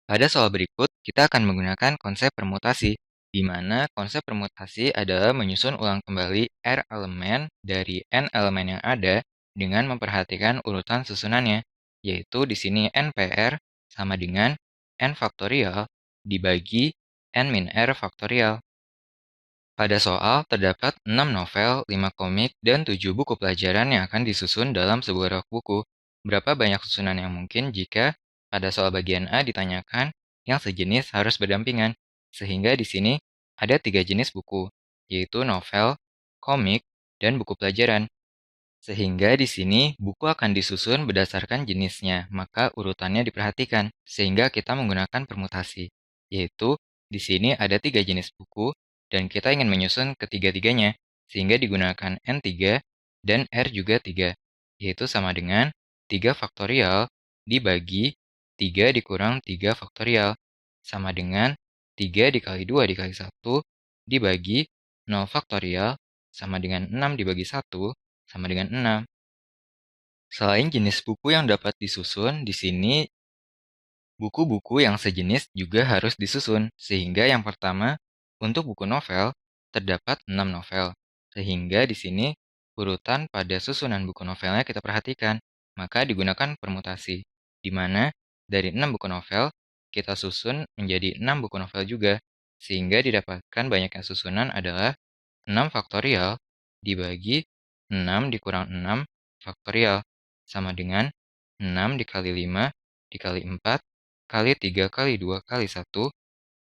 Pada soal berikut, kita akan menggunakan konsep permutasi, di mana konsep permutasi adalah menyusun ulang kembali R elemen dari N elemen yang ada dengan memperhatikan urutan susunannya, yaitu di sini NPR sama dengan N faktorial dibagi N min R faktorial. Pada soal, terdapat 6 novel, 5 komik, dan 7 buku pelajaran yang akan disusun dalam sebuah rak buku. Berapa banyak susunan yang mungkin jika pada soal bagian A ditanyakan yang sejenis harus berdampingan? Sehingga di sini ada 3 jenis buku, yaitu novel, komik, dan buku pelajaran. Sehingga di sini buku akan disusun berdasarkan jenisnya, maka urutannya diperhatikan, sehingga kita menggunakan permutasi. Yaitu, di sini ada 3 jenis buku, dan kita ingin menyusun ketiga-tiganya, sehingga digunakan N3 dan R juga 3, yaitu sama dengan 3 faktorial dibagi 3 dikurang 3 faktorial, sama dengan 3 dikali 2 dikali 1 dibagi 0 faktorial, sama dengan 6 dibagi 1, sama dengan 6. Selain jenis buku yang dapat disusun, di sini buku-buku yang sejenis juga harus disusun. Sehingga yang pertama, untuk buku novel, terdapat 6 novel. Sehingga di sini urutan pada susunan buku novelnya kita perhatikan. Maka digunakan permutasi, di mana dari 6 buku novel, kita susun menjadi 6 buku novel juga. Sehingga didapatkan banyaknya susunan adalah 6 faktorial dibagi 6 dikurang 6 faktorial, sama dengan 6 dikali 5 dikali 4 kali 3 kali 2 kali 1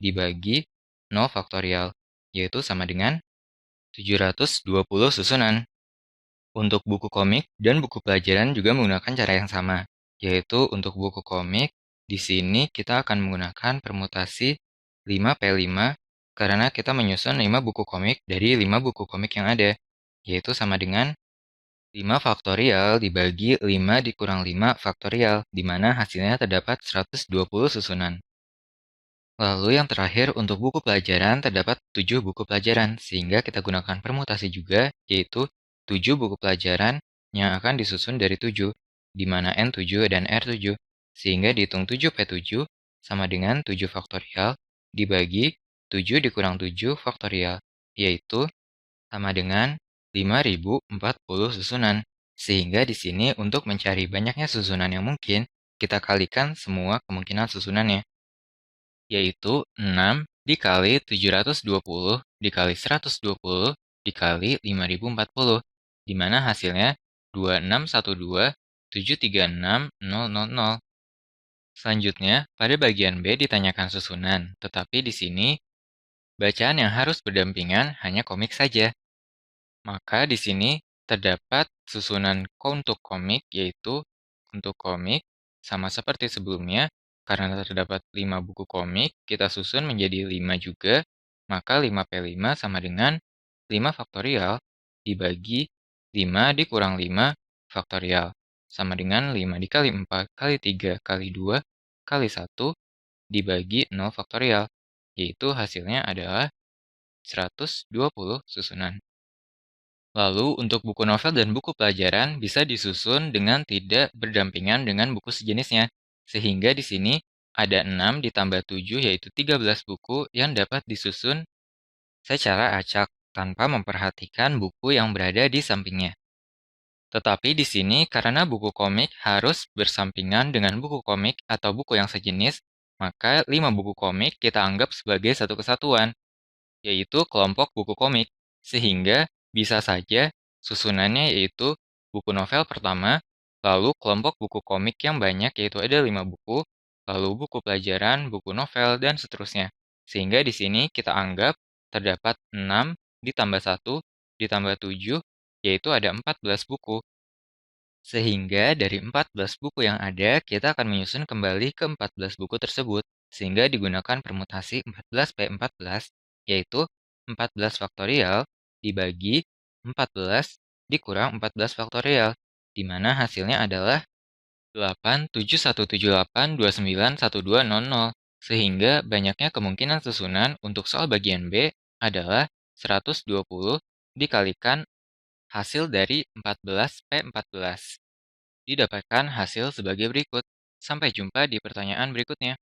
dibagi 0 faktorial, yaitu sama dengan 720 susunan. Untuk buku komik dan buku pelajaran juga menggunakan cara yang sama, yaitu untuk buku komik, di sini kita akan menggunakan permutasi 5P5 karena kita menyusun 5 buku komik dari 5 buku komik yang ada, yaitu sama dengan 5 faktorial dibagi 5 dikurang 5 faktorial, di mana hasilnya terdapat 120 susunan. Lalu yang terakhir untuk buku pelajaran terdapat 7 buku pelajaran, sehingga kita gunakan permutasi juga, yaitu 7 buku pelajaran yang akan disusun dari 7, di mana N7 dan R7, sehingga dihitung 7P7 sama dengan 7 faktorial dibagi 7 dikurang 7 faktorial, yaitu sama dengan 5040 susunan. Sehingga di sini untuk mencari banyaknya susunan yang mungkin, kita kalikan semua kemungkinan susunannya, yaitu 6 dikali 720 dikali 120 dikali 5040, di mana hasilnya 2612736000. Selanjutnya, pada bagian B ditanyakan susunan, tetapi di sini bacaan yang harus berdampingan hanya komik saja. Maka di sini terdapat susunan untuk komik, yaitu untuk komik sama seperti sebelumnya, karena terdapat 5 buku komik, kita susun menjadi 5 juga, maka 5P5 sama dengan 5 faktorial dibagi 5 dikurang 5 faktorial, sama dengan 5 dikali 4 kali 3 kali 2 kali 1 dibagi 0 faktorial, yaitu hasilnya adalah 120 susunan. Lalu, untuk buku novel dan buku pelajaran bisa disusun dengan tidak berdampingan dengan buku sejenisnya. Sehingga di sini ada 6 ditambah 7 yaitu 13 buku yang dapat disusun secara acak tanpa memperhatikan buku yang berada di sampingnya. Tetapi di sini karena buku komik harus bersampingan dengan buku komik atau buku yang sejenis, maka 5 buku komik kita anggap sebagai satu kesatuan, yaitu kelompok buku komik, sehingga bisa saja susunannya yaitu buku novel pertama, lalu kelompok buku komik yang banyak yaitu ada 5 buku, lalu buku pelajaran, buku novel, dan seterusnya. Sehingga di sini kita anggap terdapat 6 ditambah 1 ditambah 7, yaitu ada 14 buku. Sehingga dari 14 buku yang ada, kita akan menyusun kembali ke 14 buku tersebut, sehingga digunakan permutasi 14P14, yaitu 14 faktorial dibagi 14 dikurang 14 faktorial, di mana hasilnya adalah 87178291200, sehingga banyaknya kemungkinan susunan untuk soal bagian B adalah 120 dikalikan hasil dari 14P14. Didapatkan hasil sebagai berikut. Sampai jumpa di pertanyaan berikutnya.